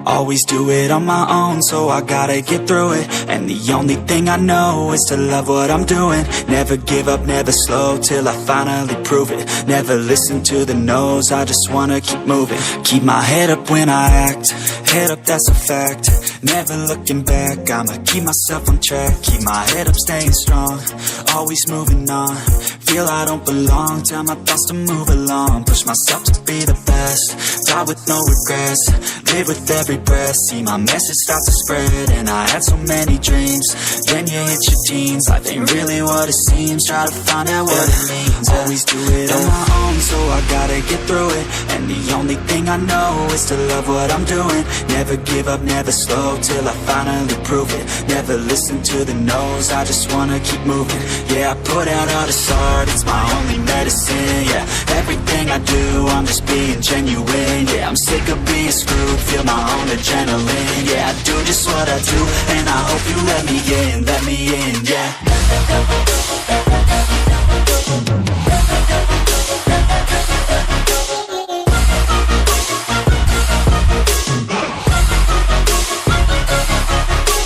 Always do it on my own, so I gotta get through it. And the only thing I know is to love what I'm doing. Never give up, never slow, till I finally prove it. Never listen to the no's, I just wanna keep moving. Keep my head up when I act, head up, that's a fact. Never looking back, I'ma keep myself on track. Keep my head up, staying strong, always moving on. Feel I don't belong, tell my thoughts to move along. Push myself to be the best, die with no regrets. Live with every breath, see my message start to spread. And I had so many dreams, then you hit your teens. Life ain't really what it seems, try to find out what it means. Always do it on my own, so I gotta get through it. And the only thing I know is to love what I'm doing. Never give up, never slow, till I finally prove it. Never listen to the no's, I just wanna keep moving. Yeah, I put out all this art, it's my only medicine. Yeah, everything I do, I'm just being genuine. Yeah, I'm sick of being screwed, feel my own adrenaline. Yeah, I do just what I do, and I hope you let me in, yeah.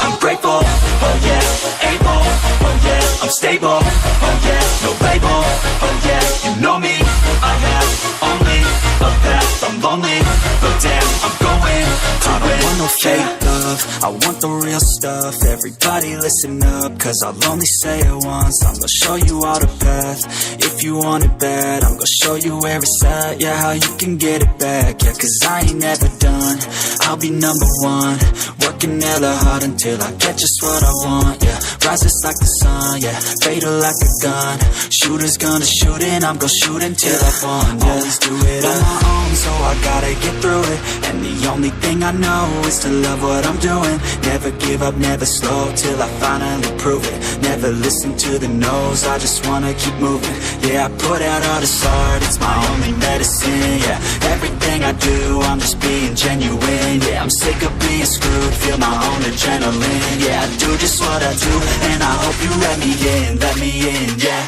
I'm grateful, oh yeah, able, oh yeah, I'm stable, oh yeah, no label, oh yeah, you know me, I have only a path, I'm lonely, but damn, I'm going to win. I don't want no fake love, I want the real stuff. Everybody listen up, cause I'll only say it once. I'm gonna show you all the path, if you want it bad. I'm gonna show you where it's at, yeah, how you can get it back. Yeah, cause I ain't never done, I'll be number one. Working hella hard until I get just what I want, yeah. Rises like the sun, yeah, fatal like a gun. Shooters gonna shoot and I'm gonna shoot until I won, yeah. Always do it on my own, so I gotta get through it. And the only thing I know is to love what I'm doing. Never give up, never slow, till I finally prove it. Never listen to the no's, I just wanna keep moving. Yeah, I put out all this art, it's my only medicine. Yeah, everything I do, I'm just being genuine. Yeah, I'm sick of being screwed, feel my own adrenaline. Yeah, I do just what I do, and I hope you let me in, yeah.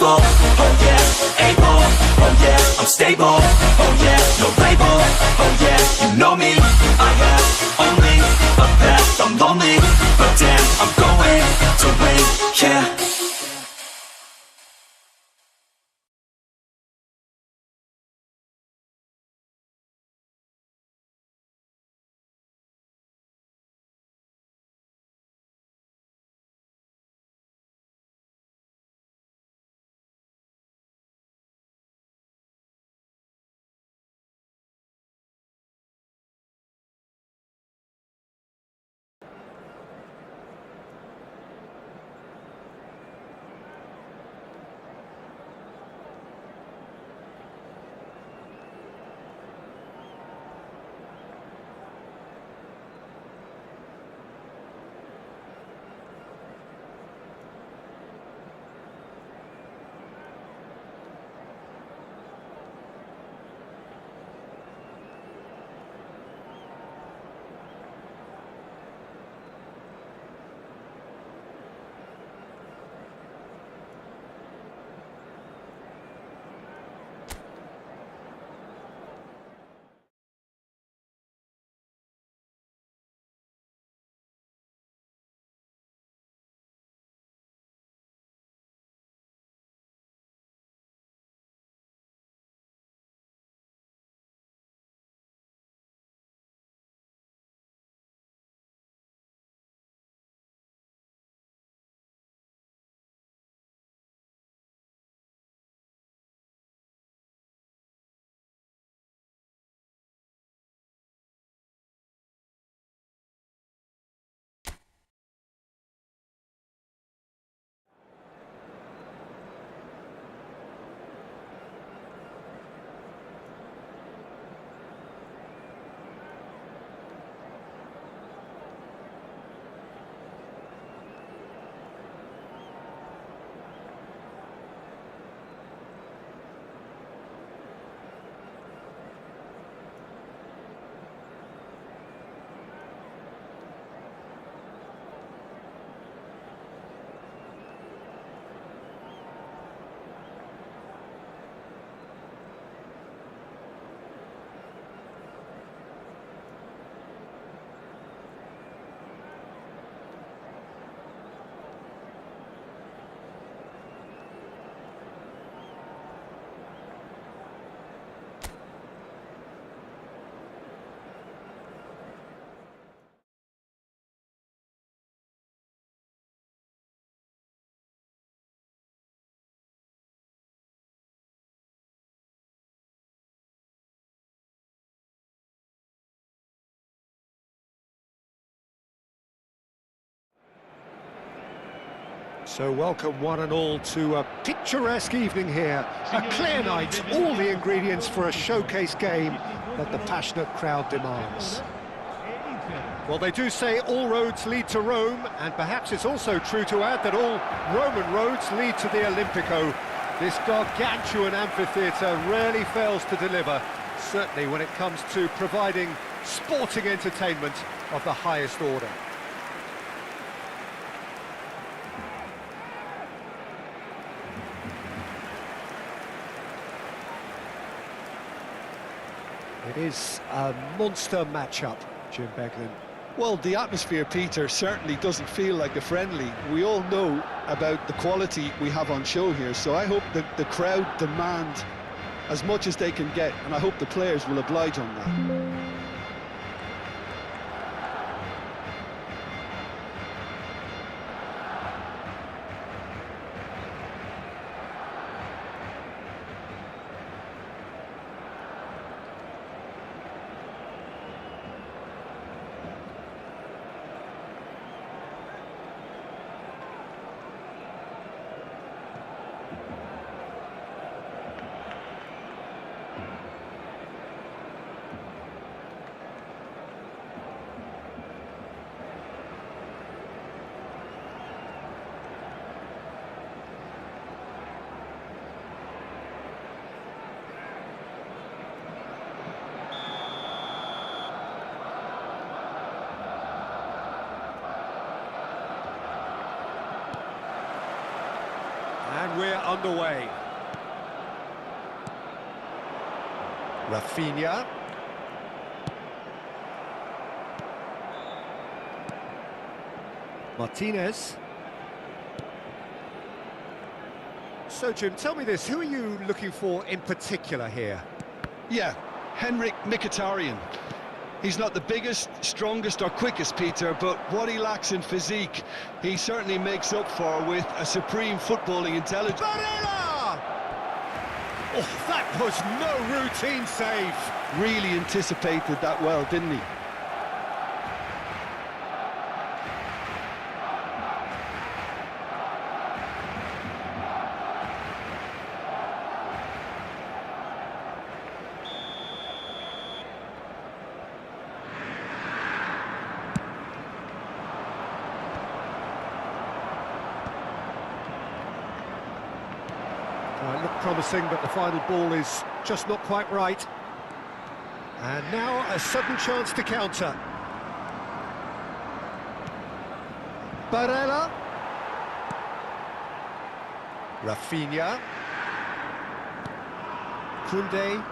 Oh yeah, able, oh yeah, I'm stable, oh yeah, no label, oh yeah, you know me, I have only a path, I'm lonely, but damn, I'm going to win, yeah. So welcome one and all to a picturesque evening here. A clear night, all the ingredients for a showcase game that the passionate crowd demands. Well, they do say all roads lead to Rome, and perhaps it's also true to add that all Roman roads lead to the Olimpico. This gargantuan amphitheatre rarely fails to deliver, certainly when it comes to providing sporting entertainment of the highest order. It is a monster matchup, Jim Beglin. Well, the atmosphere, Peter, certainly doesn't feel like a friendly. We all know about the quality we have on show here, so I hope that the crowd demand as much as they can get, and I hope the players will oblige on that. And we're underway. Rafinha. Martinez. So, Jim, tell me this, who are you looking for in particular here? Yeah, Henrik Mkhitaryan. He's not the biggest, strongest or quickest, Peter, but what he lacks in physique, he certainly makes up for with a supreme footballing intelligence. Barcelona! Oh, that was no routine save. Really anticipated that well, didn't he? Well, it looked promising, but the final ball is just not quite right. And now a sudden chance to counter. Barella. Rafinha. Koundé.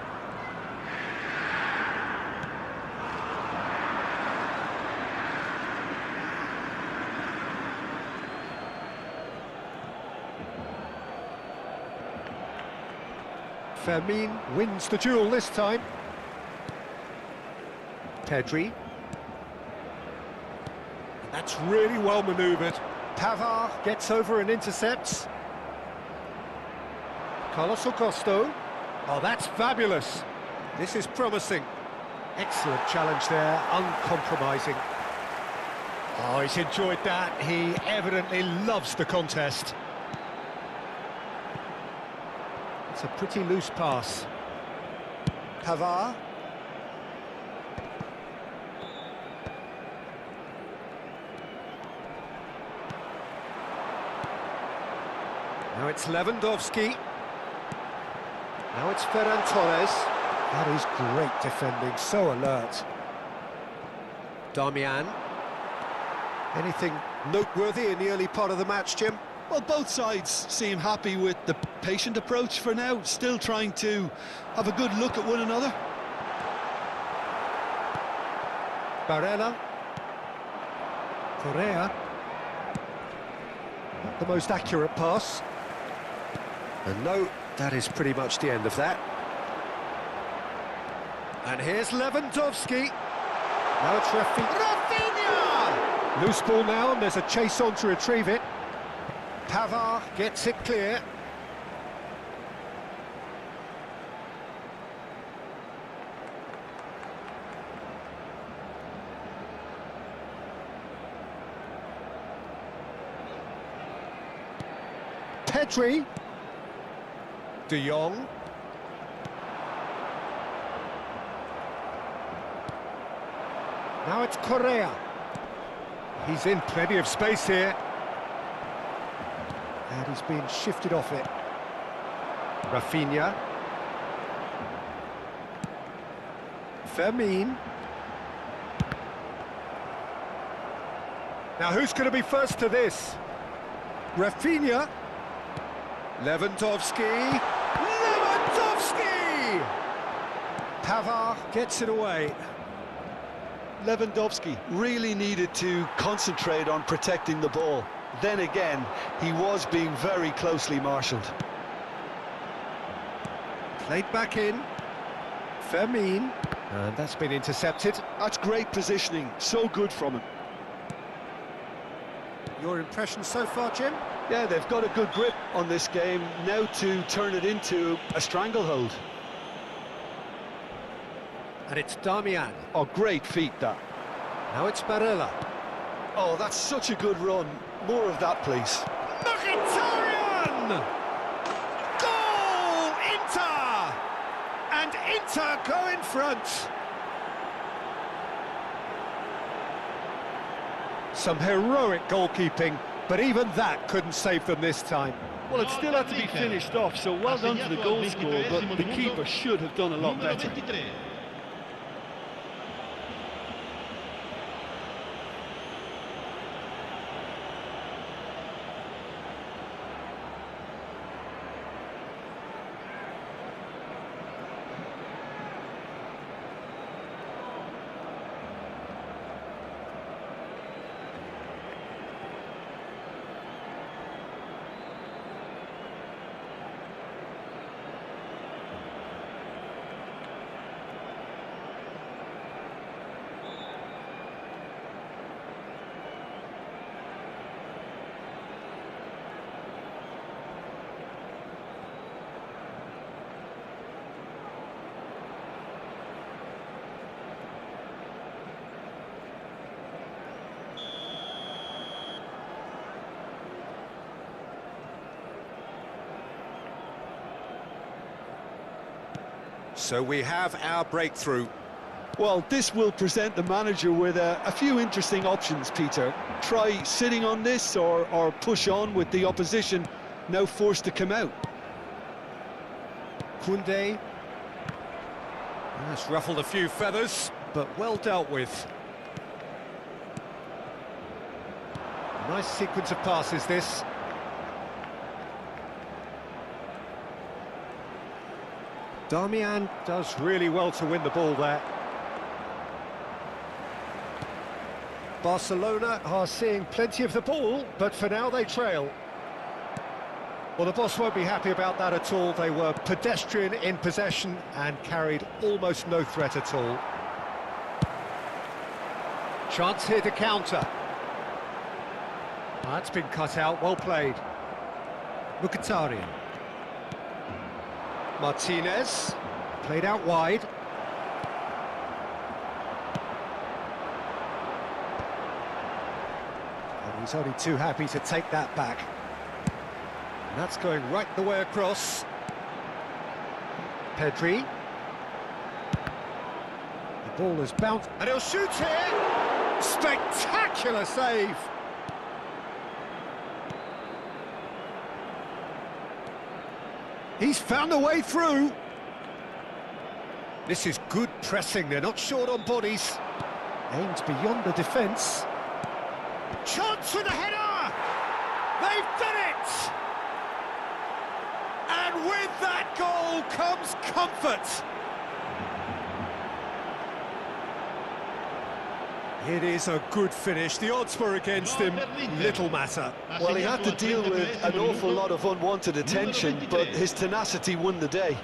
Fermin wins the duel this time. Pedri. That's really well manoeuvred. Pavard gets over and intercepts. Carlos Augusto. Oh, that's fabulous. This is promising. Excellent challenge there, uncompromising. Oh, he's enjoyed that. He evidently loves the contest. It's a pretty loose pass. Pavard. Now it's Lewandowski. Now it's Ferran Torres. That is great defending, so alert. Darmian. Anything noteworthy in the early part of the match, Jim? Well, both sides seem happy with the patient approach for now, still trying to have a good look at one another. Barella. Correa. Not the most accurate pass. And no, that is pretty much the end of that. And here's Lewandowski. Now it's Rafinha! Loose ball now, and there's a chase on to retrieve it. Pavard gets it clear. Pedri. De Jong. Now it's Correa. He's in plenty of space here. And he's been shifted off it. Rafinha. Fermin. Now who's going to be first to this? Rafinha. Lewandowski. Lewandowski! Pavard gets it away. Lewandowski really needed to concentrate on protecting the ball. Then again, he was being very closely marshalled. Played back in. Fermin. And that's been intercepted. That's great positioning, so good from him. Your impression so far, Jim? Yeah, they've got a good grip on this game, now to turn it into a stranglehold. And it's Darmian. Oh, great feat, that. Now it's Barella. Oh, that's such a good run. More of that, please. Mkhitaryan! Goal! Inter! And Inter go in front. Some heroic goalkeeping, but even that couldn't save them this time. Well, it still had to be finished off, so well done to the goal scorer, but the keeper should have done a lot better. So we have our breakthrough. Well, this will present the manager with a few interesting options, Peter. Try sitting on this or push on with the opposition now forced to come out. Koundé. That's ruffled a few feathers, but well dealt with. Nice sequence of passes, this. Darmian does really well to win the ball there. Barcelona are seeing plenty of the ball, but for now they trail. Well, the boss won't be happy about that at all. They were pedestrian in possession and carried almost no threat at all. Chance here to counter. That's been cut out, well played. Mkhitaryan. Martinez, played out wide. And he's only too happy to take that back. And that's going right the way across. Pedri. The ball has bounced, and he'll shoot here! Spectacular save! He's found a way through. This is good pressing, they're not short on bodies. Aims beyond the defence. Chance for the header! They've done it! And with that goal comes comfort. It is a good finish. The odds were against him. Little matter. Well, he had to deal with an awful lot of unwanted attention, but his tenacity won the day.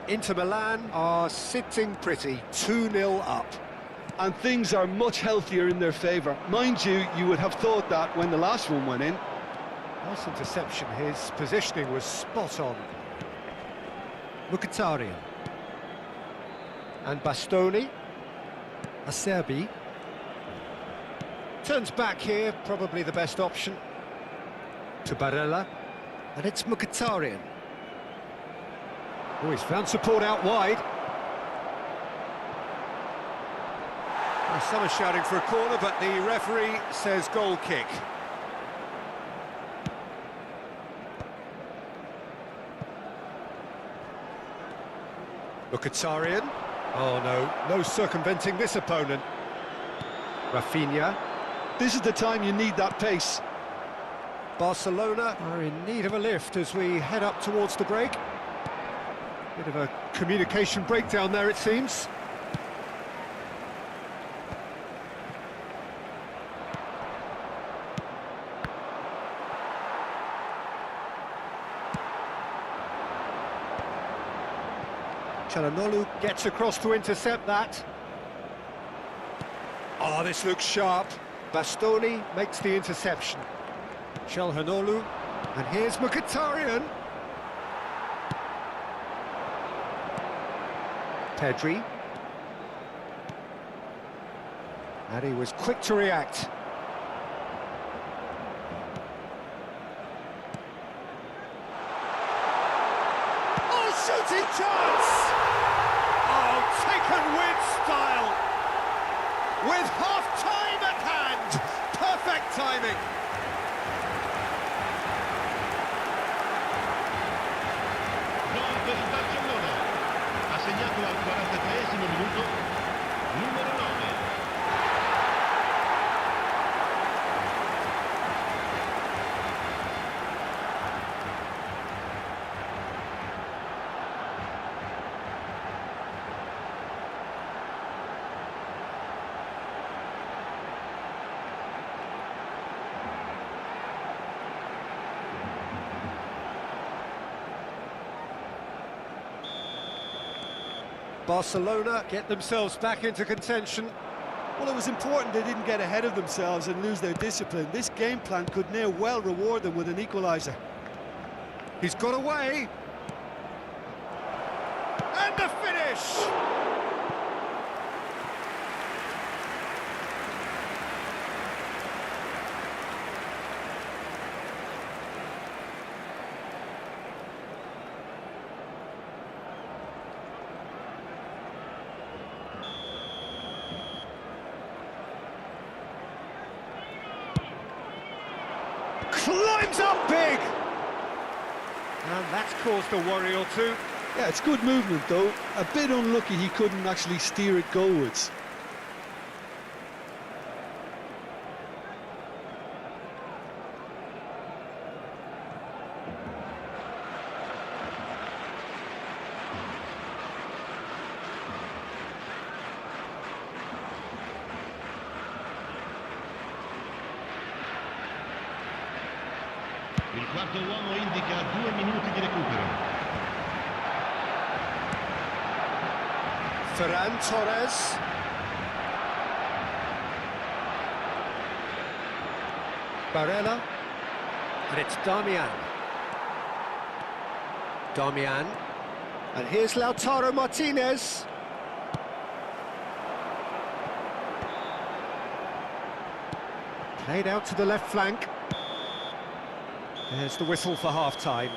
Inter Milan are sitting pretty, 2-0 up. And things are much healthier in their favour. Mind you, you would have thought that when the last one went in. Nice interception, his positioning was spot on. Mkhitaryan. And Bastoni. Acerbi. Turns back here, probably the best option. To Barella. And it's Mkhitaryan. Oh, he's found support out wide. Well, some are shouting for a corner, but the referee says goal kick. Mkhitaryan. Oh no, no circumventing this opponent. Rafinha. This is the time you need that pace. Barcelona are in need of a lift as we head up towards the break. Bit of a communication breakdown there, it seems. Çalhanoğlu gets across to intercept that. Oh, this looks sharp. Bastoni makes the interception. Çalhanoğlu, and here's Mkhitaryan. Pedri. And he was quick to react. Oh, shooting chance! Oh, taken with style. With half-time at hand. Perfect timing. Gol del Barcelona. Ha segnato al 43esimo minuto numero 9. Barcelona get themselves back into contention. Well, it was important they didn't get ahead of themselves and lose their discipline. This game plan could now well reward them with an equaliser. He's got away. And the finish! Climbs up big! And that's caused a worry or two. Yeah, it's good movement though. A bit unlucky he couldn't actually steer it goalwards. Il quarto uomo indica 2 minuti di recupero. Ferran Torres. Barella. And it's Darmian. Darmian. And here's Lautaro Martinez. Played out to the left flank. There's the whistle for half-time.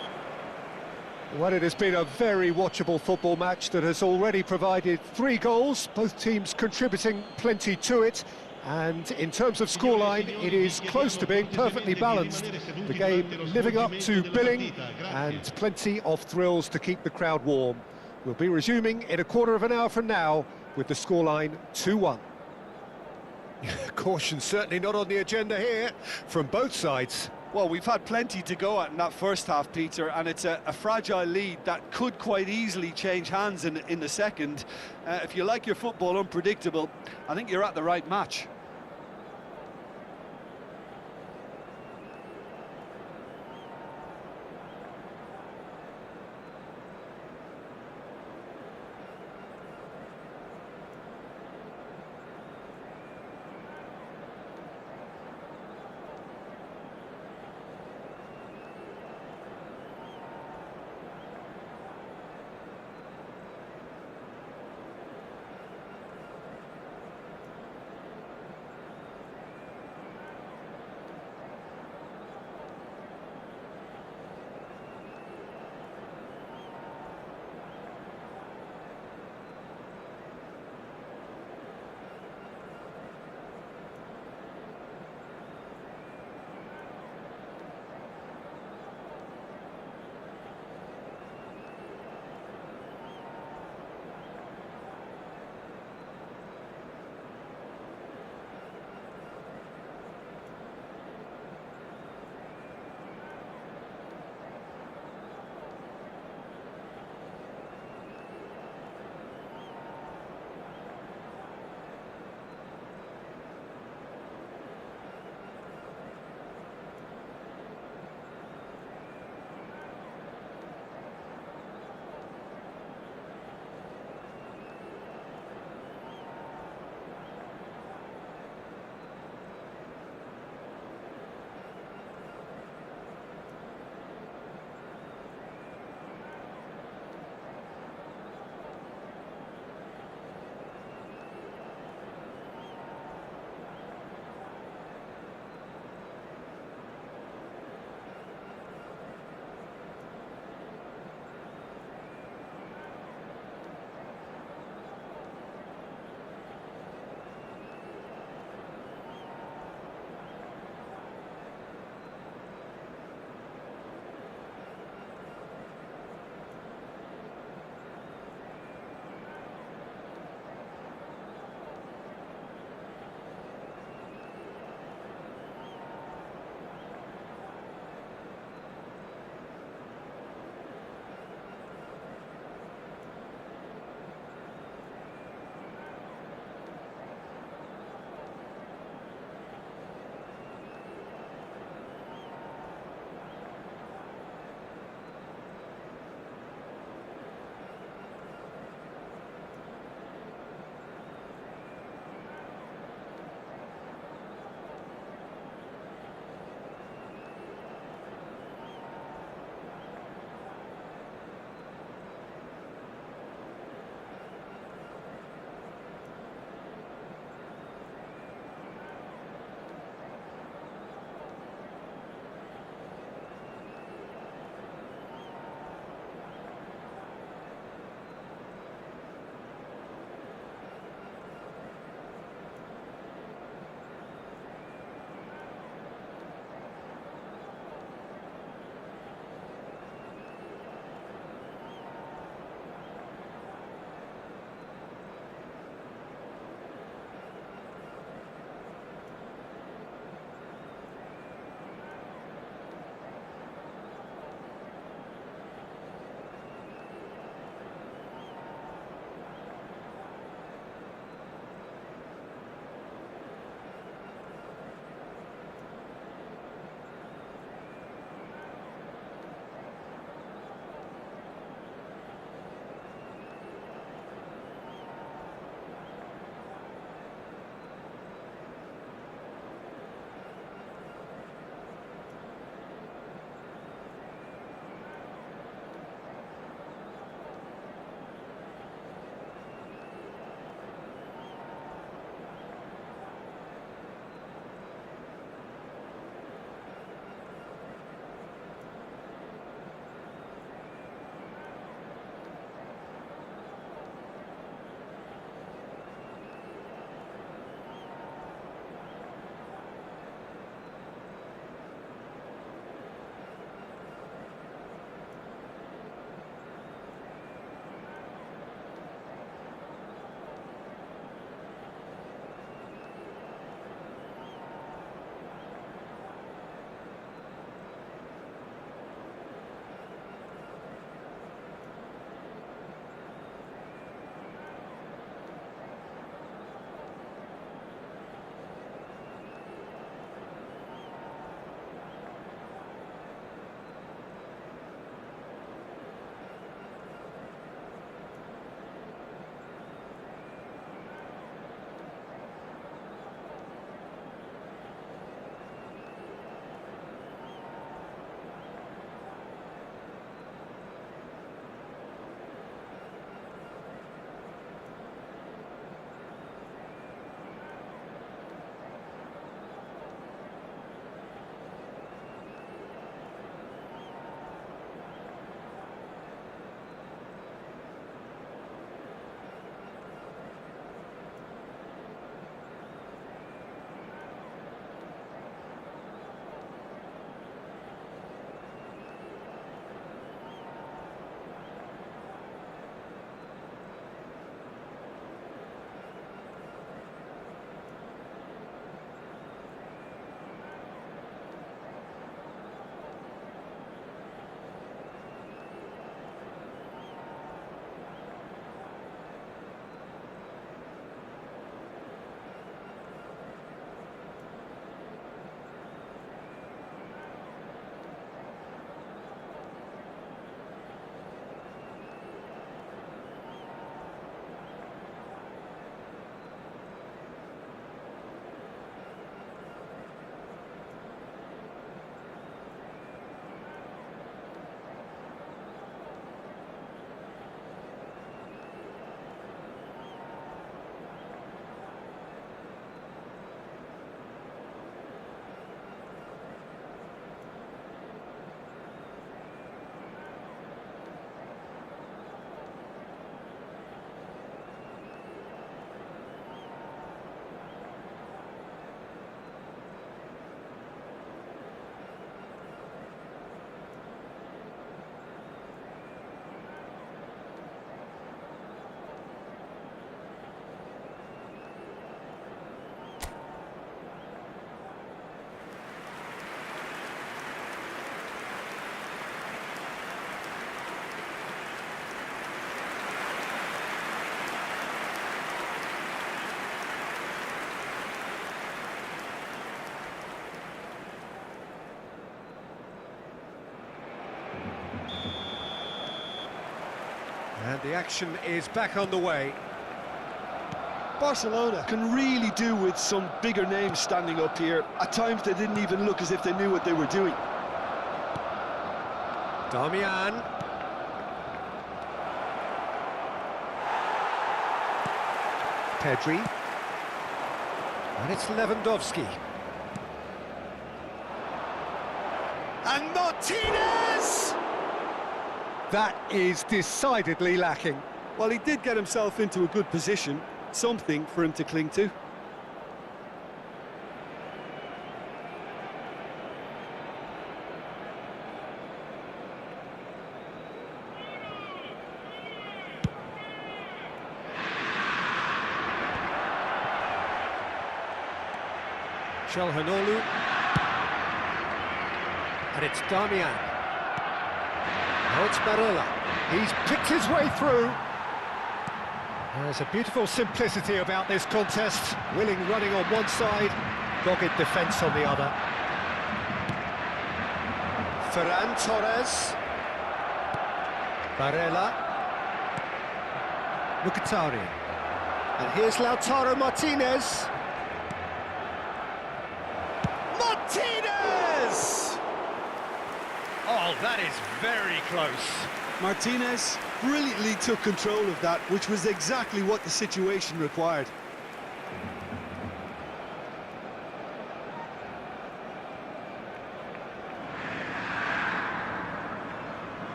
Well, it has been a very watchable football match that has already provided 3 goals, both teams contributing plenty to it. And in terms of scoreline, it is close to being perfectly balanced. The game living up to billing and plenty of thrills to keep the crowd warm. We'll be resuming in a quarter of an hour from now with the scoreline 2-1. Caution certainly not on the agenda here from both sides. Well, we've had plenty to go at in that first half, Peter, and it's a fragile lead that could quite easily change hands in the second. If you like your football unpredictable, I think you're at the right match. And the action is back on the way. Barcelona can really do with some bigger names standing up here. At times they didn't even look as if they knew what they were doing. Damian. Pedri. And it's Lewandowski. And Martinez! That is decidedly lacking. Well, he did get himself into a good position, something for him to cling to. Çalhanoğlu. And it's Damian. Now it's Barella. He's picked his way through. There's a beautiful simplicity about this contest. Willing running on one side, dogged defence on the other. Ferran Torres. Barella. Mkhitaryan. And here's Lautaro Martinez. Martinez! Oh, that is very close. Martinez brilliantly took control of that, which was exactly what the situation required.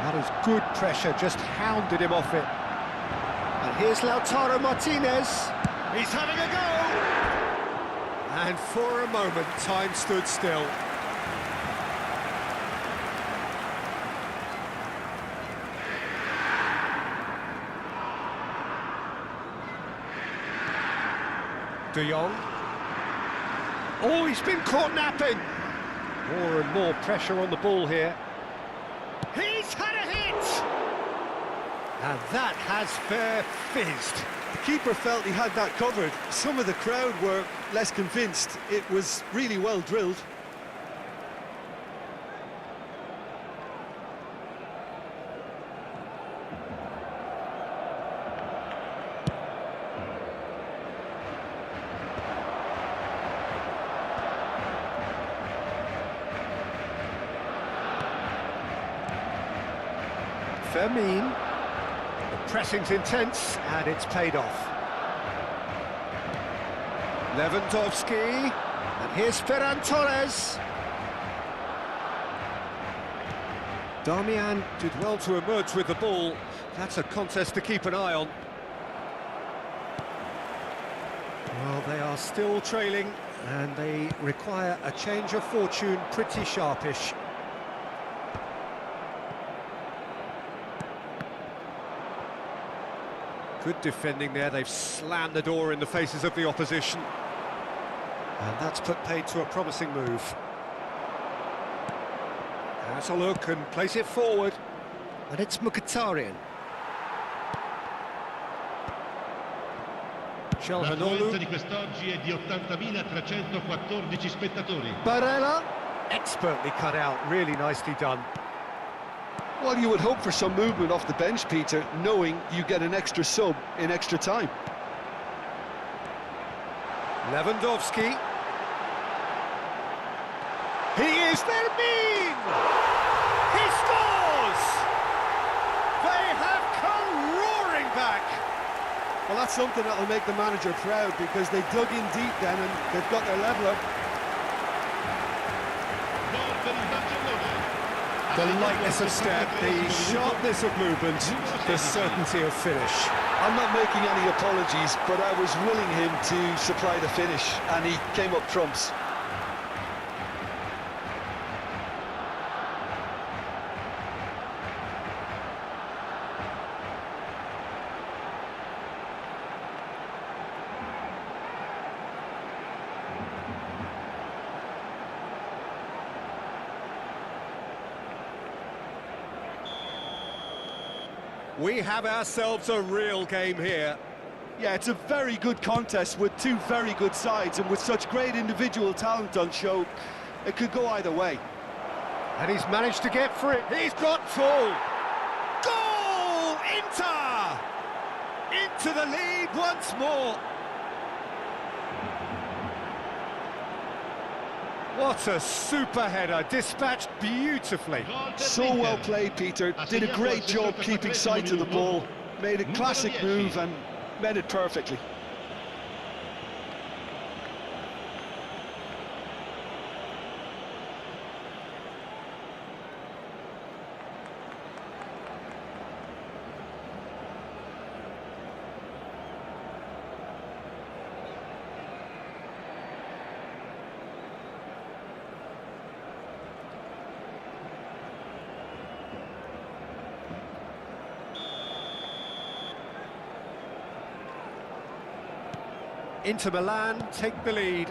That is good pressure, just hounded him off it. And here's Lautaro Martinez. He's having a go! And for a moment, time stood still. De Jong. Oh, he's been caught napping. More and more pressure on the ball here. He's had a hit! And that has fair fizzed. The keeper felt he had that covered. Some of the crowd were less convinced. It was really well drilled. Fermin. The pressing's intense, and it's paid off. Lewandowski. And here's Ferran Torres. Damian did well to emerge with the ball. That's a contest to keep an eye on. Well, they are still trailing, and they require a change of fortune pretty sharpish. Good defending there, they've slammed the door in the faces of the opposition. And that's put paid to a promising move. Has a look and place it forward. And it's Mkhitaryan. L'affluenza di quest'oggi è di 80.314 spettatori. Barella, expertly cut out, really nicely done. Well, you would hope for some movement off the bench, Peter, knowing you get an extra sub in extra time. Lewandowski. He is Fermin! He scores! They have come roaring back! Well, that's something that will make the manager proud, because they dug in deep then and they've got their leveller. The lightness of step, the sharpness of movement, the certainty of finish. I'm not making any apologies, but I was willing him to supply the finish, and he came up trumps. We have ourselves a real game here. Yeah, it's a very good contest with two very good sides, and with such great individual talent on show, it could go either way. And he's managed to get free. He's got full. Goal! Inter! Into the lead once more. What a super header, dispatched beautifully. So well played, Peter. Did a great job keeping sight of the ball. Made a classic move and met it perfectly. Inter Milan take the lead.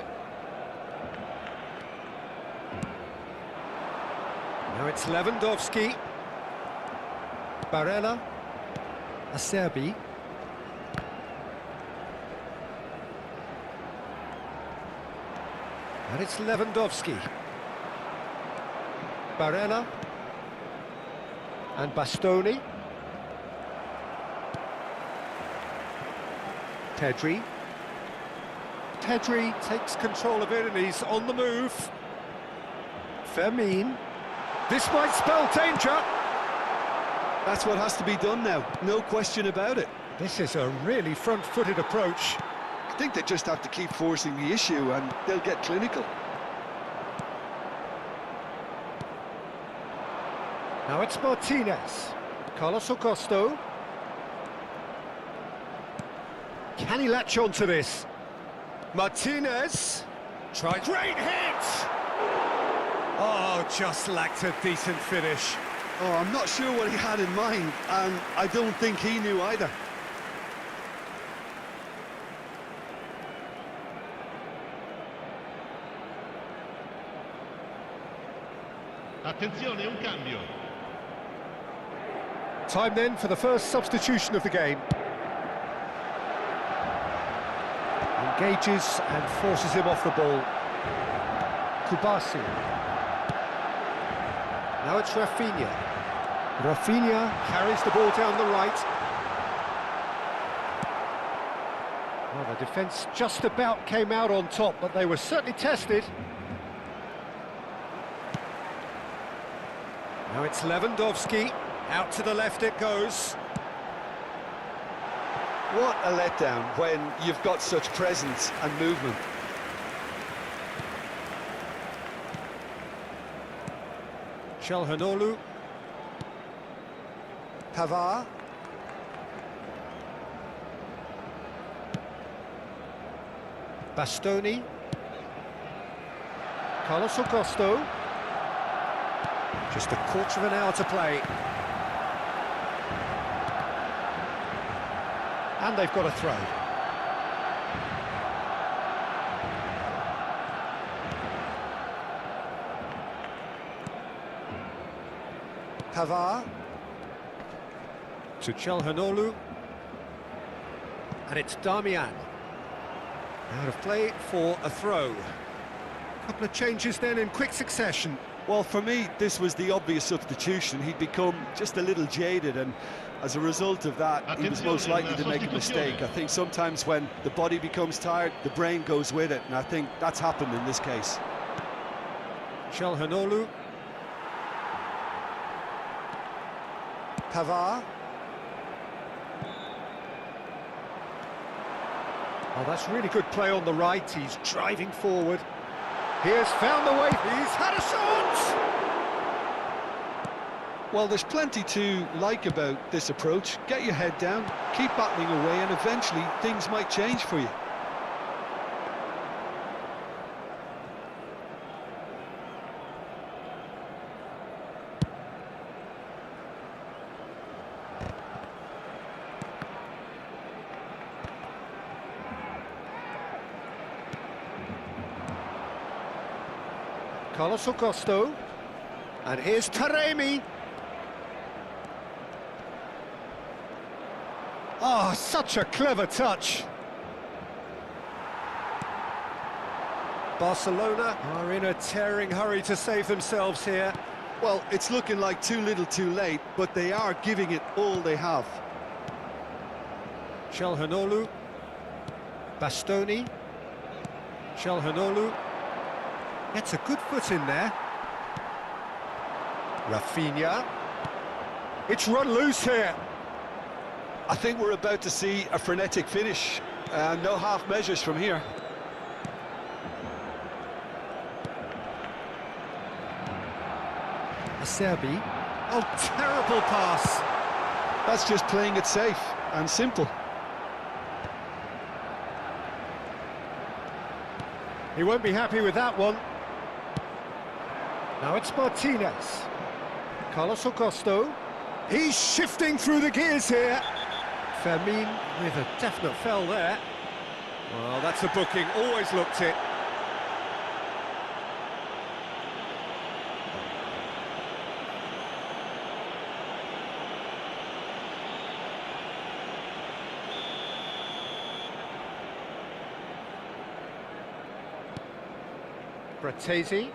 Now it's Lewandowski. Barella. Acerbi. And it's Lewandowski. Barella. And Bastoni. Pedri. Pedri takes control of it and he's on the move. Fermin. This might spell danger. That's what has to be done now, no question about it. This is a really front-footed approach. I think they just have to keep forcing the issue and they'll get clinical. Now it's Martinez. Carlos Augusto. Can he latch on to this? Martinez. Great hit! Oh, just lacked a decent finish. Oh, I'm not sure what he had in mind, and I don't think he knew either. Attenzione, un cambio. Time then for the first substitution of the game. Engages and forces him off the ball. Kubasi. Now it's Rafinha. Rafinha carries the ball down the right. Well, the defence just about came out on top, but they were certainly tested. Now it's Lewandowski. Out to the left it goes. What a letdown when you've got such presence and movement. Çalhanoğlu. Pavard. Bastoni. Carlos Augusto. Just a quarter of an hour to play. And they've got a throw. Pavard. To Çalhanoğlu. And it's Darmian. Out of play for a throw. A couple of changes then in quick succession. Well, for me, this was the obvious substitution. He'd become just a little jaded, and as a result of that, he was most likely to make a mistake. I think sometimes when the body becomes tired, the brain goes with it, and I think that's happened in this case. Çalhanoğlu. Pavard. Oh, that's really good play on the right. He's driving forward. He has found the way. He's had a shot! Well, there's plenty to like about this approach. Get your head down, keep battling away, and eventually things might change for you. Carlos Augusto. And here's Taremi. Oh, such a clever touch. Barcelona are in a tearing hurry to save themselves here. Well, it's looking like too little too late, but they are giving it all they have. Çalhanoğlu, Bastoni, Çalhanoğlu gets a good foot in there. Rafinha, it's run loose here. I think we're about to see a frenetic finish. No half measures from here. Acerbi, oh, terrible pass. That's just playing it safe and simple. He won't be happy with that one. Now it's Martinez. Carlos Augusto. He's shifting through the gears here. Fermin with a definite foul there. Well, that's a booking, always looked it. Bratesi.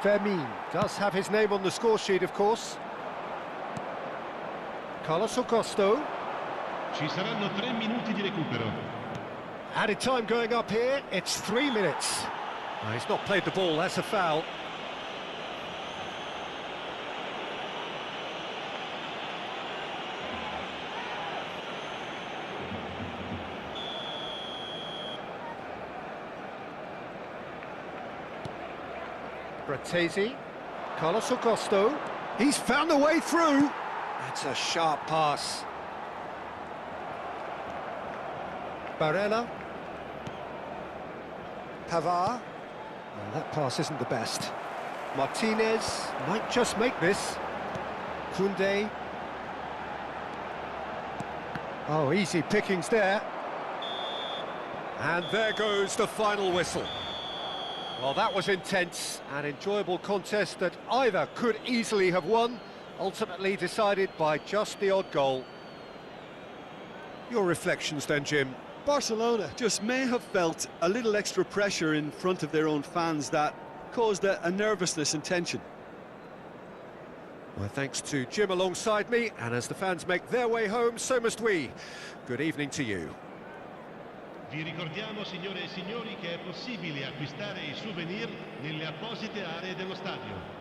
Fermin does have his name on the score sheet, of course. Carlos Augusto. Ci saranno 3 minuti di recupero. Added time going up here, it's 3 minutes. Oh, he's not played the ball, that's a foul. Bratesi, Carlos Augusto, he's found a way through. That's a sharp pass. Barella, Pavard, well, that pass isn't the best. Martinez might just make this. Koundé. Oh, easy pickings there. And there goes the final whistle. Well, that was intense, an enjoyable contest that either could easily have won, ultimately decided by just the odd goal. Your reflections then, Jim? Barcelona just may have felt a little extra pressure in front of their own fans that caused a nervousness and tension. Well, thanks to Jim alongside me, and as the fans make their way home, so must we. Good evening to you. Vi ricordiamo, signore e signori, che è possibile acquistare i souvenir nelle apposite aree dello stadio.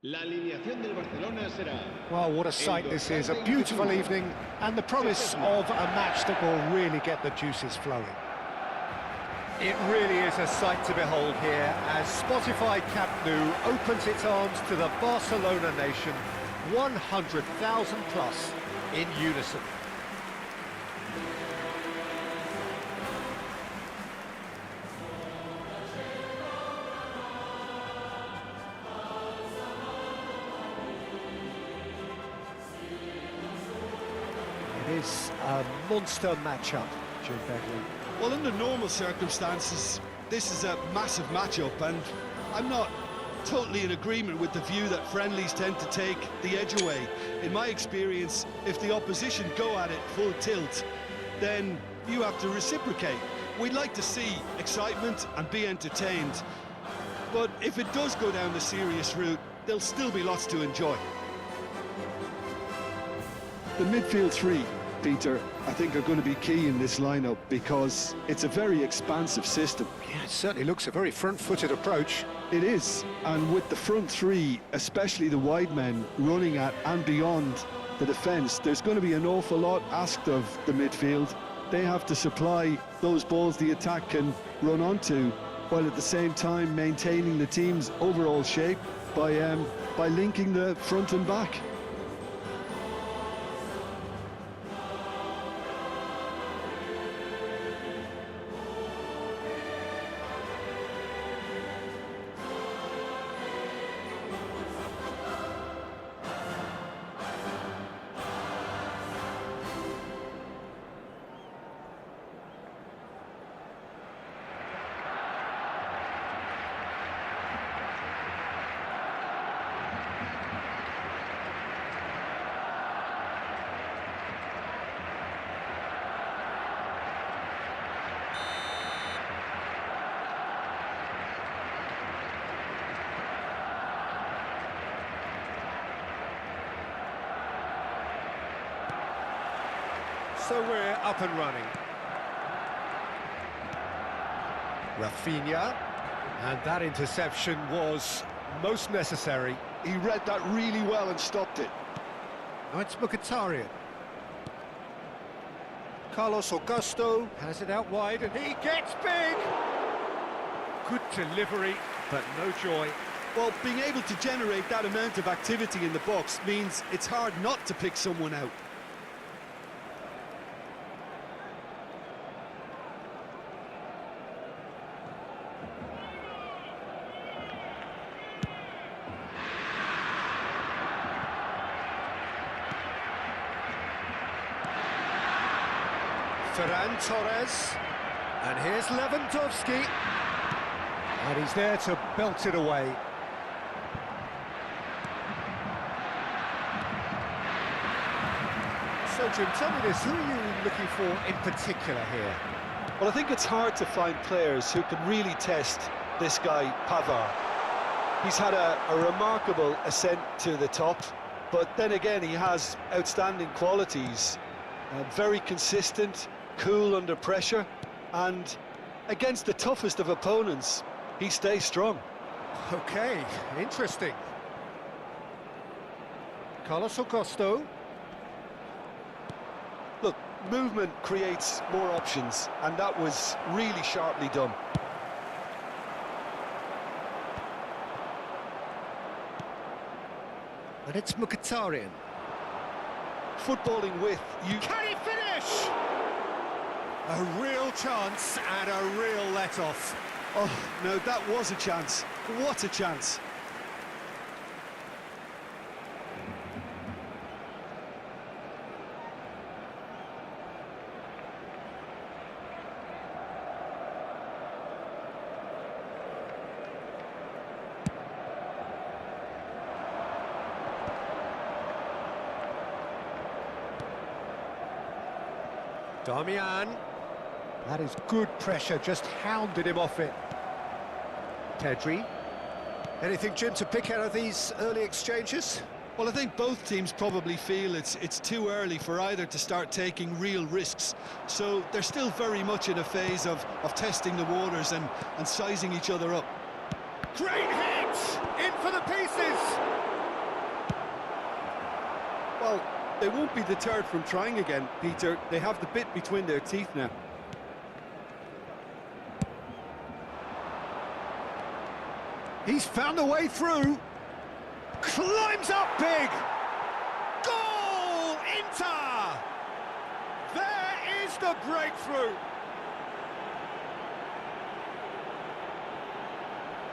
La alineación del Barcelona será... Well, what a sight this is, a beautiful evening, and the promise of a match that will really get the juices flowing. It really is a sight to behold here, as Spotify Camp Nou opens its arms to the Barcelona nation, 100,000 plus in unison. It is a monster matchup, Jim Begley. Well, under normal circumstances, this is a massive matchup, and I'm not totally in agreement with the view that friendlies tend to take the edge away. In my experience, if the opposition go at it full tilt, then you have to reciprocate. We'd like to see excitement and be entertained, but if it does go down the serious route, there'll still be lots to enjoy. The midfield three, Peter, I think are going to be key in this lineup because it's a very expansive system. Yeah, it certainly looks a very front-footed approach. It is, and with the front three, especially the wide men, running at and beyond the defence, there's going to be an awful lot asked of the midfield. They have to supply those balls the attack can run onto, while at the same time maintaining the team's overall shape by linking the front and back. So we're up and running. Rafinha, and that interception was most necessary. He read that really well and stopped it. Now it's Mkhitaryan. Carlos Augusto has it out wide, and he gets big! Good delivery, but no joy. Well, being able to generate that amount of activity in the box means it's hard not to pick someone out. Ferran Torres, and here's Lewandowski, and he's there to belt it away. So Jim, tell me this, who are you looking for in particular here? Well, I think it's hard to find players who can really test this guy, Pavard. He's had a remarkable ascent to the top, but then again he has outstanding qualities. Very consistent, cool under pressure, and against the toughest of opponents, he stays strong. Okay, interesting. Carlos Augusto. Look, movement creates more options, and that was really sharply done. And it's Mkhitaryan. Footballing with you. Can he finish? A real chance and a real let-off. Oh, no, that was a chance. What a chance. Damian. That is good pressure, just hounded him off it. Pedri. Anything, Jim, to pick out of these early exchanges? Well, I think both teams probably feel it's too early for either to start taking real risks. So they're still very much in a phase of testing the waters and sizing each other up. Great hit! it! In for the pieces! Well, they won't be deterred from trying again, Peter. They have the bit between their teeth now. He's found a way through. Climbs up big. Goal! Inter! There is the breakthrough.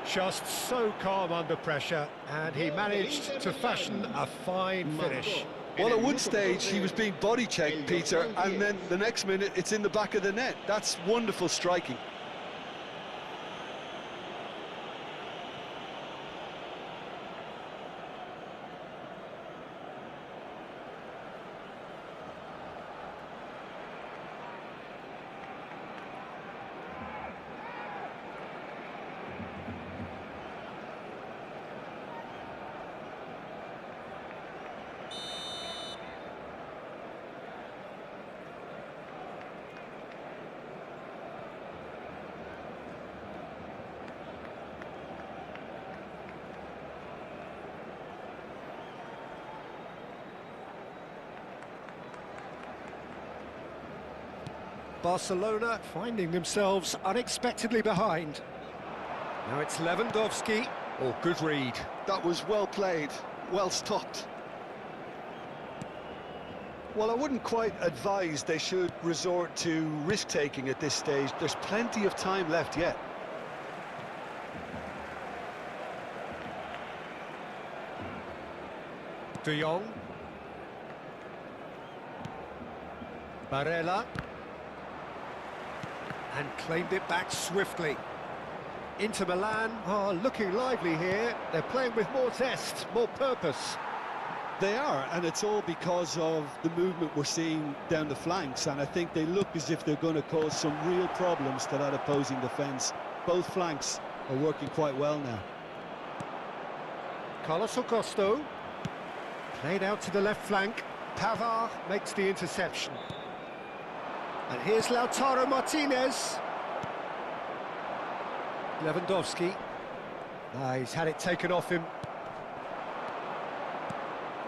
Just so calm under pressure, and he managed to fashion a fine finish. Well, at one stage he was being body checked, Peter, and then the next minute it's in the back of the net. That's wonderful striking. Barcelona finding themselves unexpectedly behind. Now it's Lewandowski. Oh, good read. That was well played, well stopped. Well, I wouldn't quite advise they should resort to risk-taking at this stage. There's plenty of time left yet. De Jong. Barella. And claimed it back swiftly. Inter Milan are looking lively here. They're playing with more zest, more purpose. They are, and it's all because of the movement we're seeing down the flanks, and I think they look as if they're going to cause some real problems to that opposing defence. Both flanks are working quite well now. Carlos Augusto. Played out to the left flank. Pavard makes the interception. And here's Lautaro Martinez. Lewandowski. He's had it taken off him.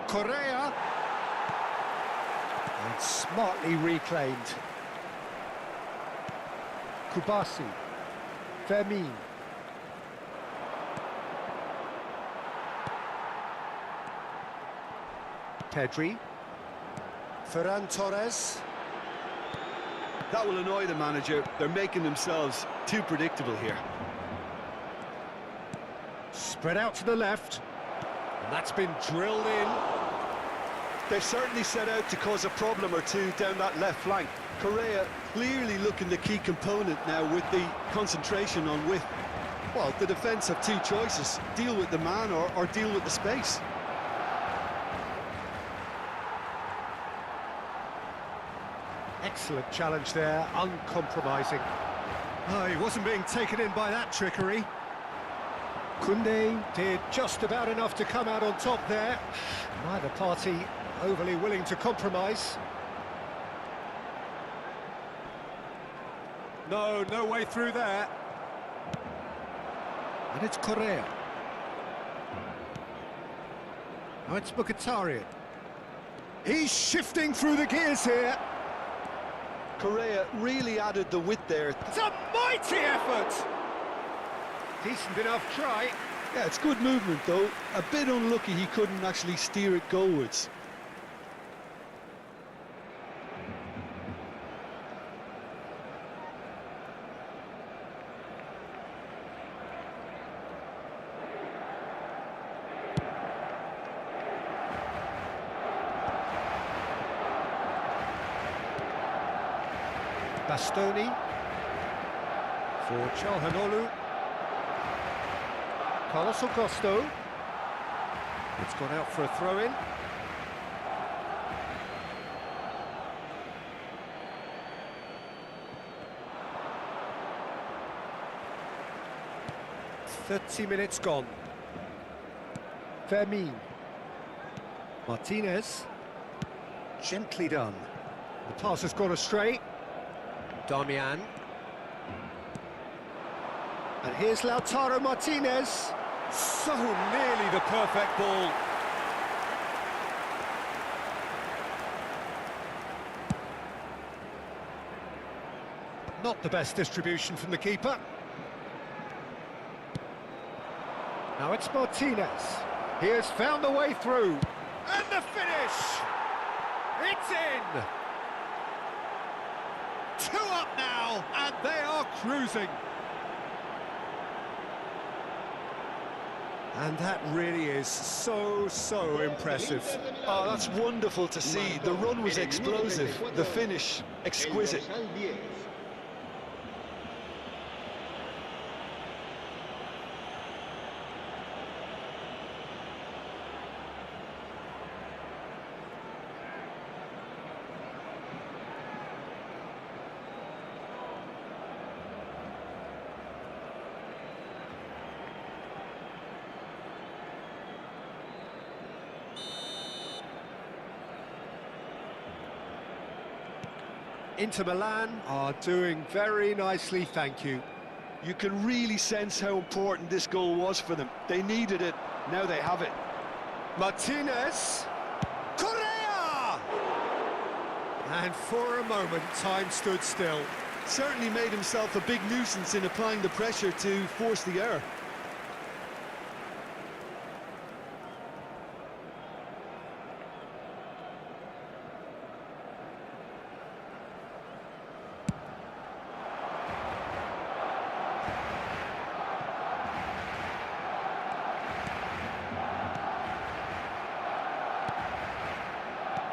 Correa. And smartly reclaimed. Kubasi. Fermin. Pedri. Ferran Torres. That will annoy the manager. They're making themselves too predictable here. Spread out to the left. And that's been drilled in. They've certainly set out to cause a problem or two down that left flank. Correa clearly looking the key component now with the concentration on width. Well, the defence have two choices. Deal with the man or deal with the space. Excellent challenge there, uncompromising. Oh, he wasn't being taken in by that trickery. Koundé did just about enough to come out on top there. Neither party overly willing to compromise. No way through there. And it's Correa. Now it's Mkhitaryan. He's shifting through the gears here. Correa really added the width there. It's a mighty effort! Decent enough try. Yeah, it's good movement though. A bit unlucky he couldn't actually steer it goalwards. Bastoni for Çalhanoğlu. Carlos Augusto. It's gone out for a throw-in. "30 minutes gone. Fermin. Martinez. Gently done. The pass has gone astray. Damian. And here's Lautaro Martinez. So nearly the perfect ball. Not the best distribution from the keeper. Now it's Martinez. He has found a way through. And the finish! It's in! 2 up now, and they are cruising. And that really is so impressive. Oh, that's wonderful to see. The run was explosive, the finish exquisite. Inter Milan are doing very nicely, thank you. You can really sense how important this goal was for them. They needed it, now they have it. Martinez! Correa! And for a moment, time stood still. Certainly made himself a big nuisance in applying the pressure to force the error.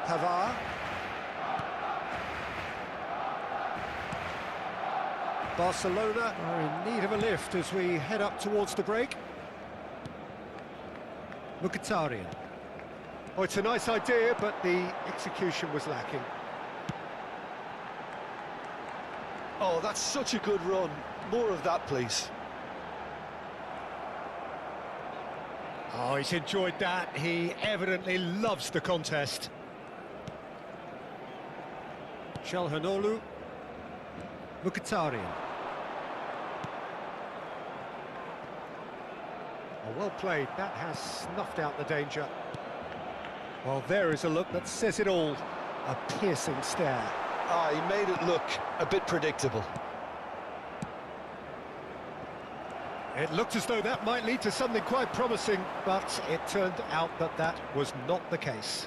Pavard. Barcelona are in need of a lift as we head up towards the break. Look at Ariyan. Oh, it's a nice idea, but the execution was lacking. Oh, that's such a good run. More of that, please. Oh, he's enjoyed that. He evidently loves the contest. Çalhanoğlu. Look at Ariyan. Oh, well played. That has snuffed out the danger. Well, there is a look that says it all. A piercing stare. Ah, he made it look a bit predictable. It looked as though that might lead to something quite promising, but it turned out that that was not the case.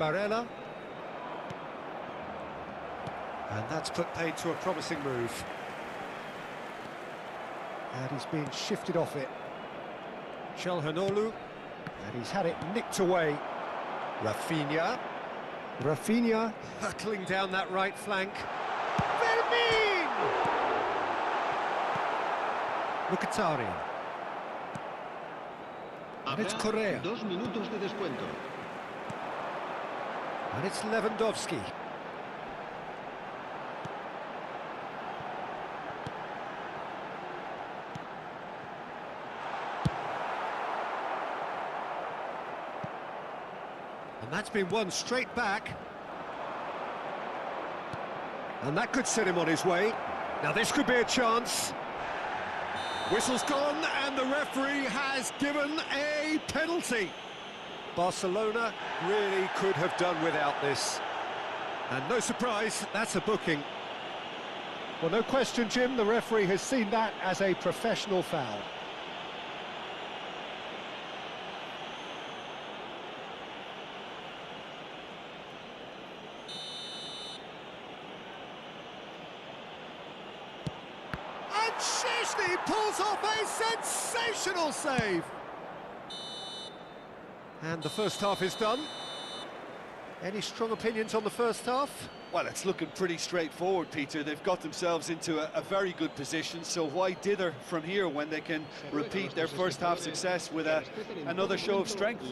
Barella. And that's put paid to a promising move. And he's being shifted off it. Çalhanoğlu. And he's had it nicked away. Rafinha. Rafinha hurtling down that right flank. Fermin! Look at Ariyan. And it's Correa. 2 minutos de descuento. And it's Lewandowski. And that's been won straight back. And that could set him on his way. Now this could be a chance. Whistle's gone and the referee has given a penalty. Barcelona really could have done without this. And no surprise, that's a booking. Well, no question, Jim, the referee has seen that as a professional foul. And Szczęsny pulls off a sensational save. And the first half is done. Any strong opinions on the first half? Well, it's looking pretty straightforward, Peter. They've got themselves into a very good position, so why dither from here when they can repeat their first half success with another show of strength?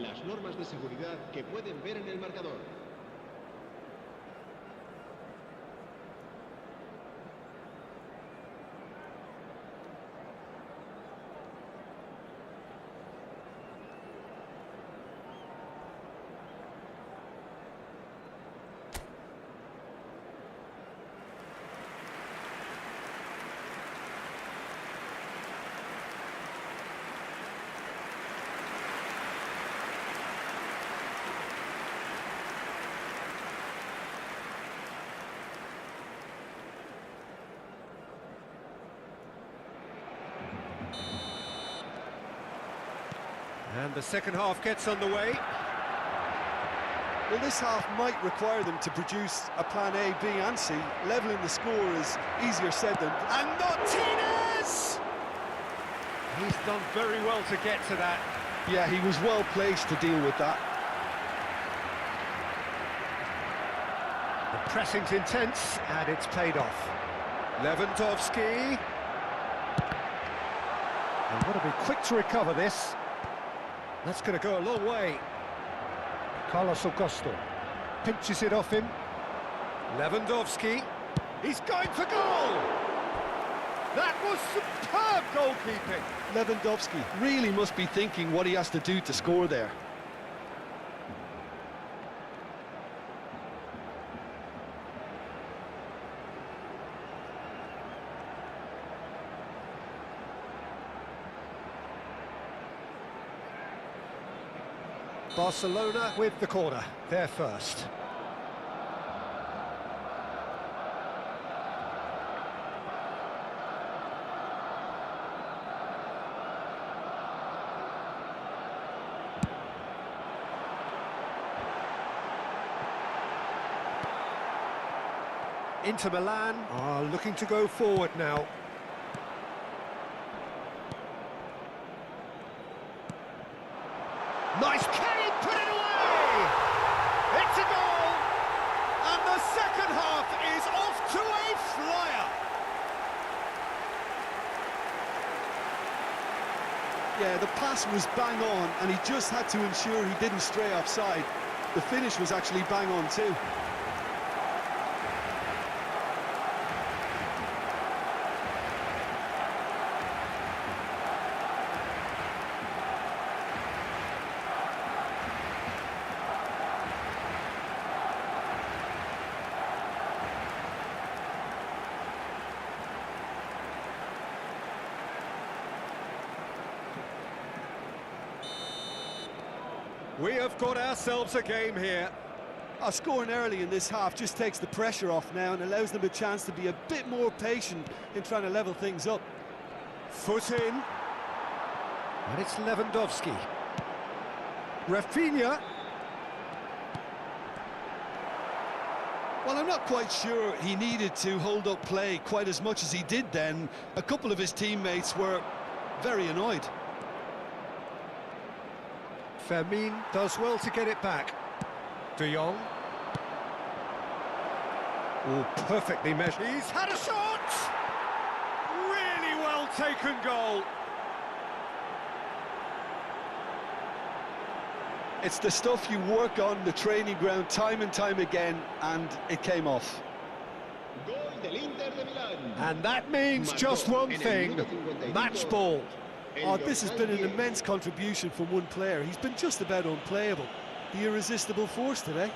And the second half gets underway. Well, this half might require them to produce a plan A, B and C. Levelling the score is easier said than... And Martinez! He's done very well to get to that. Yeah, he was well placed to deal with that. The pressing's intense, and it's paid off. Lewandowski. And got to be quick to recover this. That's going to go a long way. Carlos Augusto pinches it off him. Lewandowski. He's going for goal! That was superb goalkeeping. Lewandowski really must be thinking what he has to do to score there. Barcelona with the corner, they're first. Inter Milan are looking to go forward now. Nice carry, put it away! It's a goal! And the second half is off to a flyer! Yeah, the pass was bang on, and he just had to ensure he didn't stray offside. The finish was actually bang on too. We have got ourselves a game here. Scoring early in this half just takes the pressure off now and allows them a chance to be a bit more patient in trying to level things up. Foot in. And it's Lewandowski. Rafinha. Well, I'm not quite sure he needed to hold up play quite as much as he did then. A couple of his teammates were very annoyed. Fermin does well to get it back. De Jong. Oh, perfectly measured. He's had a shot! Really well taken goal. It's the stuff you work on the training ground time and time again, and it came off. And that means just one thing, match ball. Oh, this has been an immense contribution from one player. He's been just about unplayable. The irresistible force today.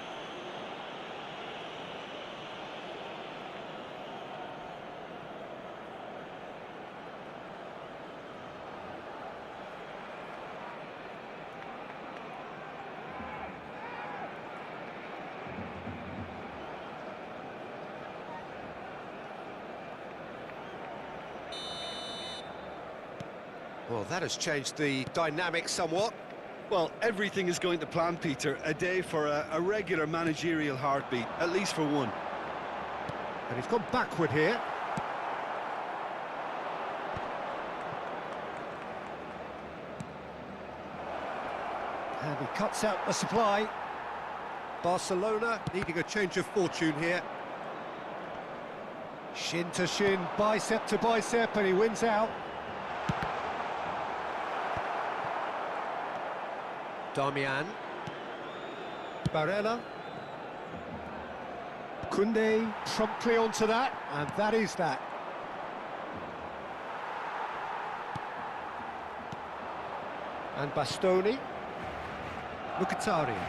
Well, that has changed the dynamic somewhat. Well, everything is going to plan, Peter. A day for a regular managerial heartbeat, at least for one. And he's gone backward here. And he cuts out the supply. Barcelona needing a change of fortune here. Shin to shin, bicep to bicep, and he wins out. Damian. Barella. Koundé promptly onto that, and that is that. And Bastoni. Mkhitaryan.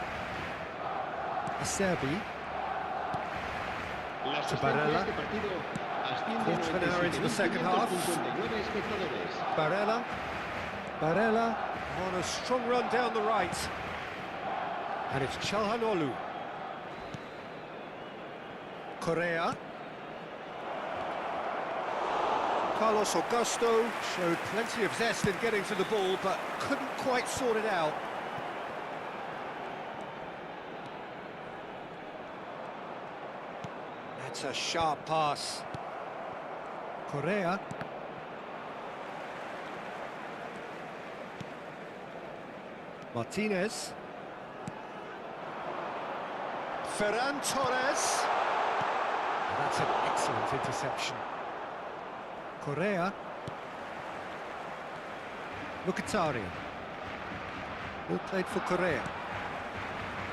Acerbi. To Barella. Quarter of an hour into the second half. Barella. Barella on a strong run down the right. And it's Çalhanoğlu. Correa. Carlos Augusto showed plenty of zest in getting to the ball, but couldn't quite sort it out. That's a sharp pass. Correa. Martinez. Ferran Torres. That's an excellent interception. Correa. Look at Ariyan. Well played for Correa.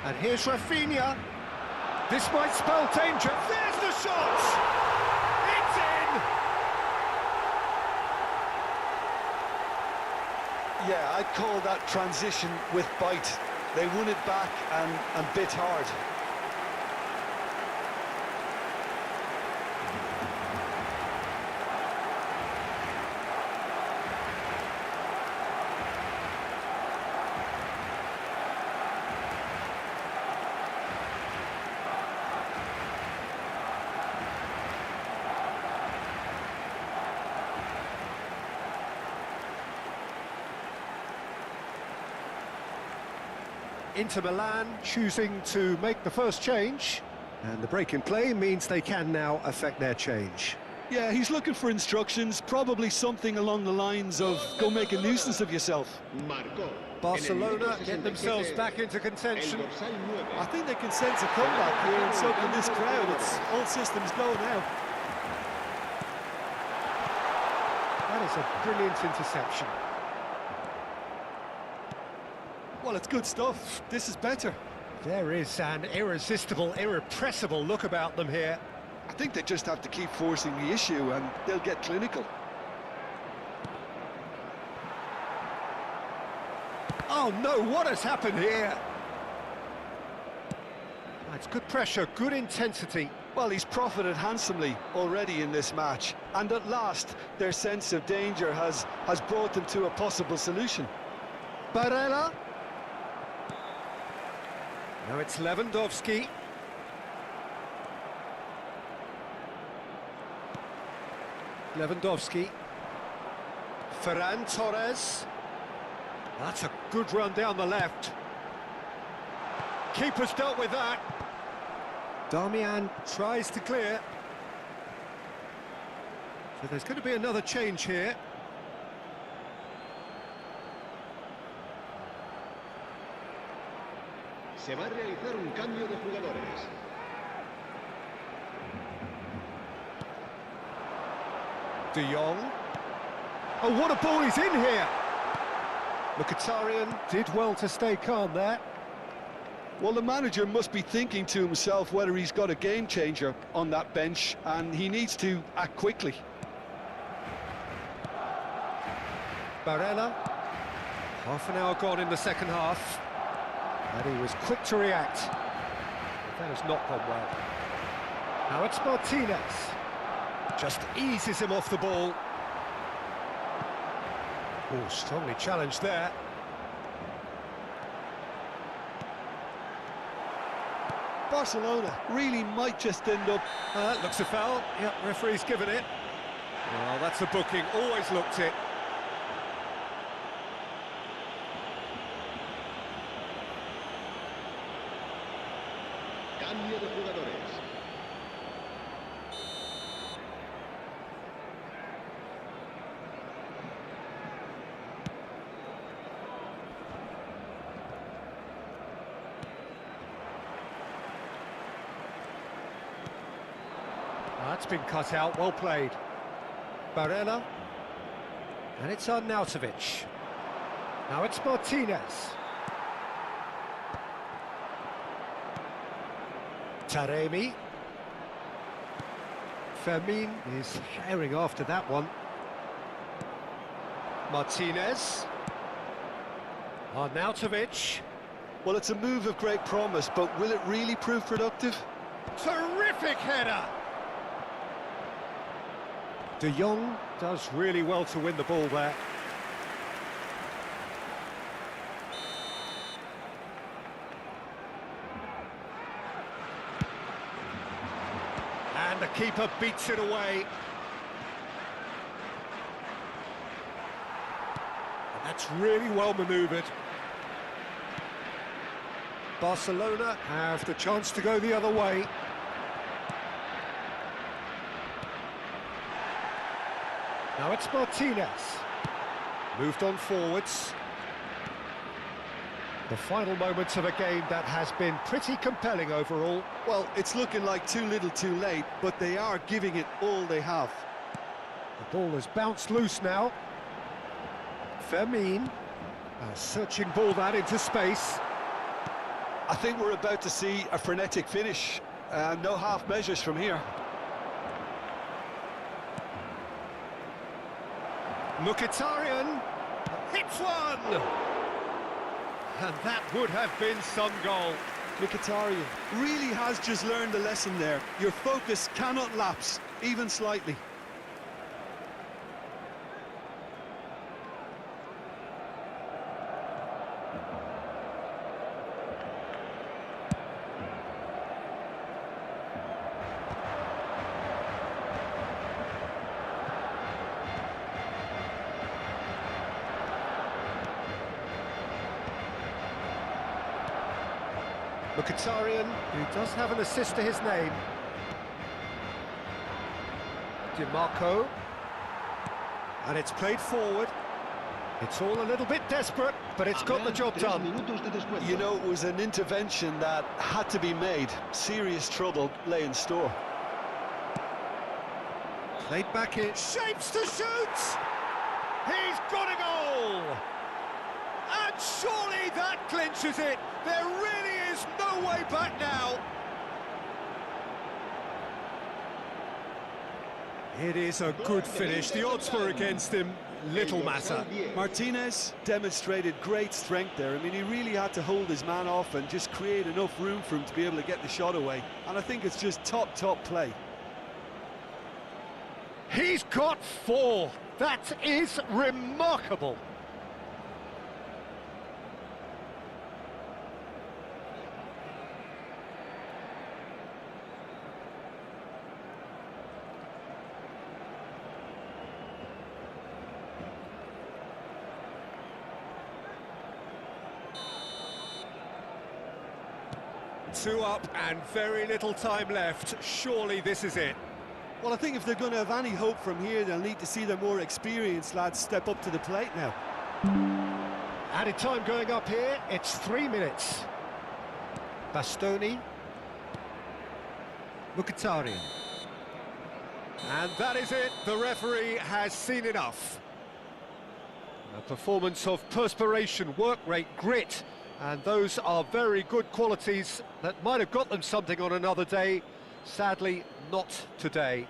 And here's Rafinha. This might spell danger. There's the shot! It's in! Yeah, I'd call that transition with bite. They won it back and bit hard. Inter Milan choosing to make the first change, and the break in play means they can now affect their change. Yeah, he's looking for instructions, probably something along the lines of go make a nuisance of yourself. Barcelona get themselves back into contention. I think they can sense a comeback here, and so can this crowd. It's all systems go now. That is a brilliant interception. Well, it's good stuff. This is better. There is an irresistible, irrepressible look about them here. I think they just have to keep forcing the issue and they'll get clinical. Oh no, what has happened here? That's good pressure, good intensity. Well, he's profited handsomely already in this match. And at last, their sense of danger has brought them to a possible solution. Barella. Now it's Lewandowski. Lewandowski. Ferran Torres. That's a good run down the left. Keeper's dealt with that. Darmian tries to clear. So there's going to be another change here. Se va a realizar un cambio de jugadores. De Jong. Oh, what a ball he's in here! Ariyan did well to stay calm there. Well, the manager must be thinking to himself whether he's got a game changer on that bench, and he needs to act quickly. Barella. Half an hour gone in the second half. And he was quick to react. That has not gone well. Now it's Martinez. Just eases him off the ball. Oh, strongly challenged there. Barcelona really might just end up... Looks a foul. Yep, referee's given it. Well, that's a booking. Always looked it. Cambio de jugadores. That's been cut out, well played. Barella. And it's Arnautovic. Now it's Martinez. Taremi. Fermin is herring after that one. Martinez. Arnautovic. Well, it's a move of great promise, but will it really prove productive? Terrific header! De Jong does really well to win the ball there. And the keeper beats it away. That's really well manoeuvred. Barcelona have the chance to go the other way. Now it's Martinez. Moved on forwards. The final moments of a game that has been pretty compelling overall. Well, it's looking like too little too late, but they are giving it all they have. The ball has bounced loose now. Fermin. A searching ball that into space. I think we're about to see a frenetic finish. No half measures from here. Mkhitaryan hits one! And that would have been some goal. Mkhitaryan really has just learned a lesson there. Your focus cannot lapse, even slightly. Mkhitaryan, who does have an assist to his name. DiMarco. And it's played forward. It's all a little bit desperate, but it's got the job done. You know, it was an intervention that had to be made. Serious trouble lay in store. Played back in. Shapes to shoot! He's got a goal! And surely that clinches it! There really is no way back now! It is a good finish. The odds were against him. Little matter. Martinez demonstrated great strength there. I mean, he really had to hold his man off and just create enough room for him to be able to get the shot away. And I think it's just top play. He's got 4. That is remarkable. Two up and very little time left. Surely this is it. Well, I think if they're going to have any hope from here, they'll need to see their more experienced lads step up to the plate now. Added time going up here. It's 3 minutes. Bastoni. Mkhitaryan. And that is it. The referee has seen enough. A performance of perspiration, work rate, grit. And those are very good qualities that might have got them something on another day. Sadly, not today.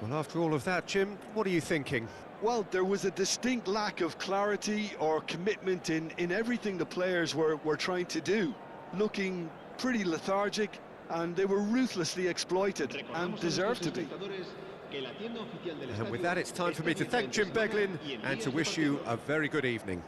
Well, after all of that, Jim, what are you thinking? Well, there was a distinct lack of clarity or commitment in everything the players were trying to do. Looking pretty lethargic, and they were ruthlessly exploited, and deserved to be. And with that, it's time for me to thank Jim Beglin and to wish you a very good evening.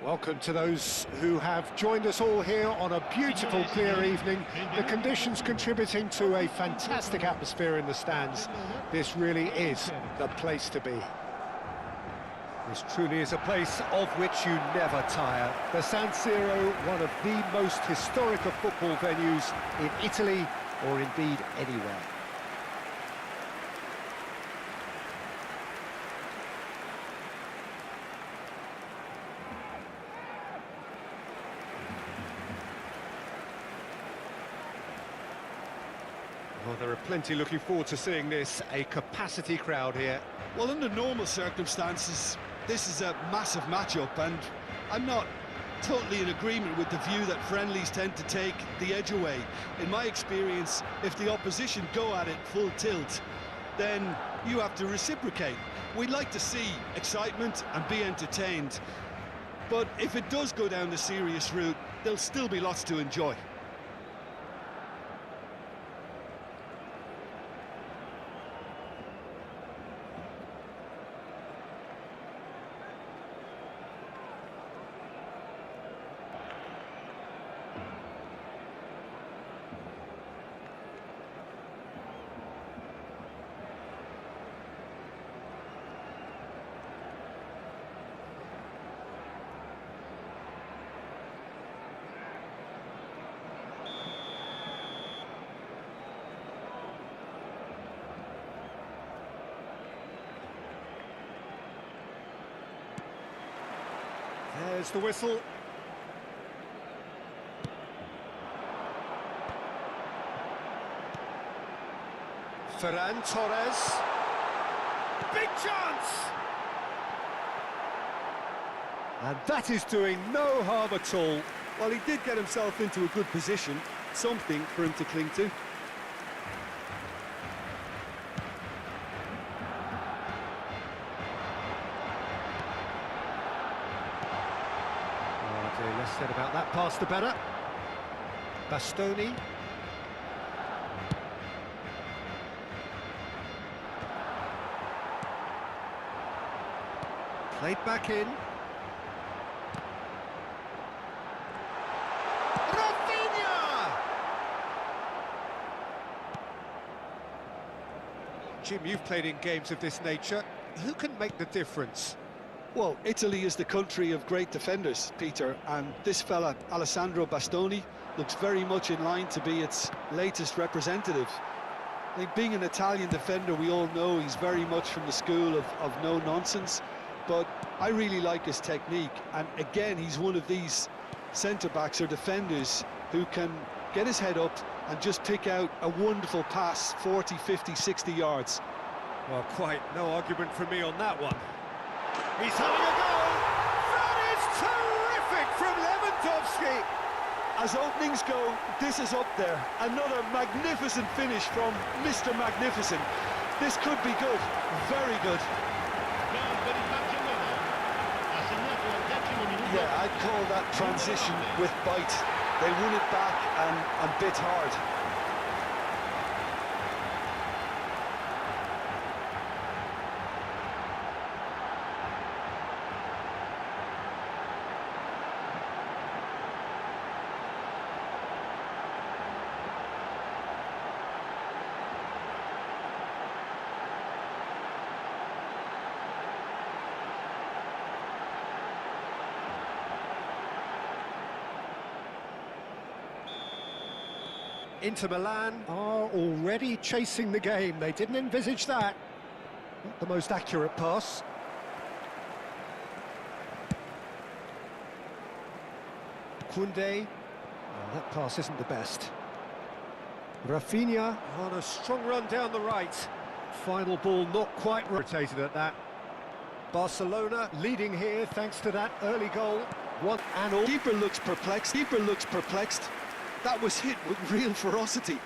Welcome to those who have joined us all here on a beautiful, clear evening. The conditions contributing to a fantastic atmosphere in the stands. This really is the place to be. This truly is a place of which you never tire. The San Siro, one of the most historic of football venues in Italy, or indeed anywhere. Well, there are plenty looking forward to seeing this, a capacity crowd here. Well, under normal circumstances, this is a massive matchup, and I'm not totally in agreement with the view that friendlies tend to take the edge away. In my experience, if the opposition go at it full tilt, then you have to reciprocate. We'd like to see excitement and be entertained, but if it does go down the serious route, there'll still be lots to enjoy. There's the whistle. Ferran Torres. Big chance! And that is doing no harm at all. Well, he did get himself into a good position, something for him to cling to. Less said about that pass, the better. Bastoni. Played back in. Rafinha! Jim, you've played in games of this nature. Who can make the difference? Well, Italy is the country of great defenders, Peter, and this fella, Alessandro Bastoni, looks very much in line to be its latest representative. I think being an Italian defender, we all know he's very much from the school of no-nonsense, but I really like his technique, and again, he's one of these centre-backs or defenders who can get his head up and just pick out a wonderful pass, 40, 50, 60 yards. Well, quite no argument from me on that one. He's having a go! That is terrific from Lewandowski! As openings go, this is up there. Another magnificent finish from Mr. Magnificent. This could be good, very good. Yeah, I'd call that transition with bite. They won it back and bit hard. Inter Milan are already chasing the game. They didn't envisage that. Not the most accurate pass. Koundé. Oh, that pass isn't the best. Rafinha on a strong run down the right. Final ball not quite rotated at that. Barcelona leading here thanks to that early goal. One and all. Keeper looks perplexed. Keeper looks perplexed. That was hit with real ferocity.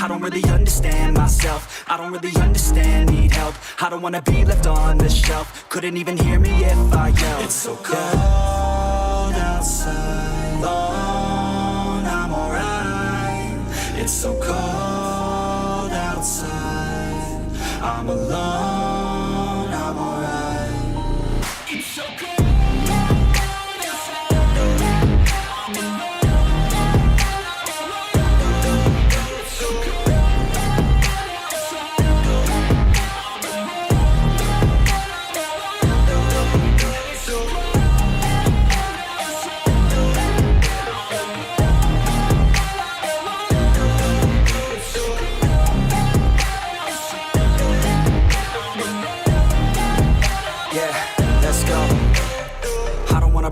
I don't really understand myself. I don't really understand, need help. I don't wanna be left on the shelf. Couldn't even hear me if I yelled. It's so cold outside, alone, I'm alright. It's so cold outside, I'm alone, I'm alright. It's so cold.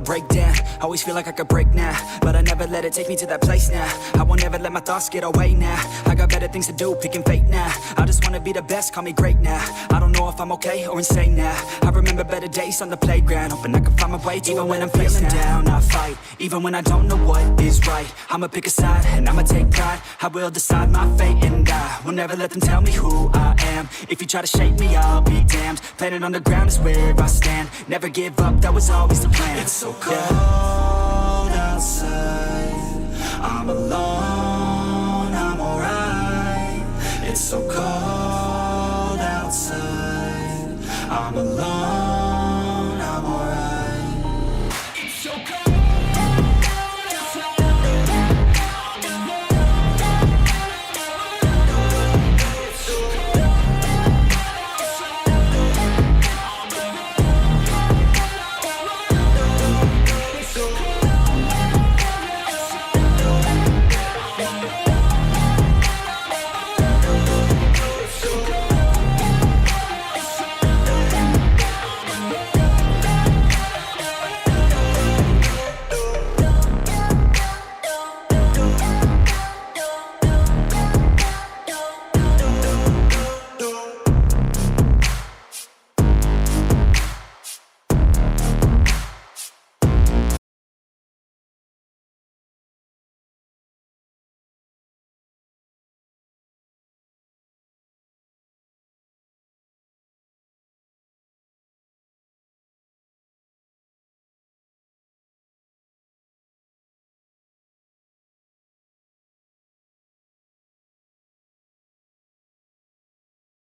Break down, always feel like I could break now, but I never let it take me to that place now. I won't ever let my thoughts get away now. I got better things to do, picking fate now. I just wanna be the best, call me great now. I don't know if I'm okay or insane now. I remember better days on the playground, hoping I can find my way even when I'm feeling down. I fight, even when I don't know what is right. I'ma pick a side, and I'ma take pride. I will decide my fate, and I will never let them tell me who I am. If you try to shape me, I'll be damned. Planet on the ground is where I stand. Never give up, that was always the plan. It's so cold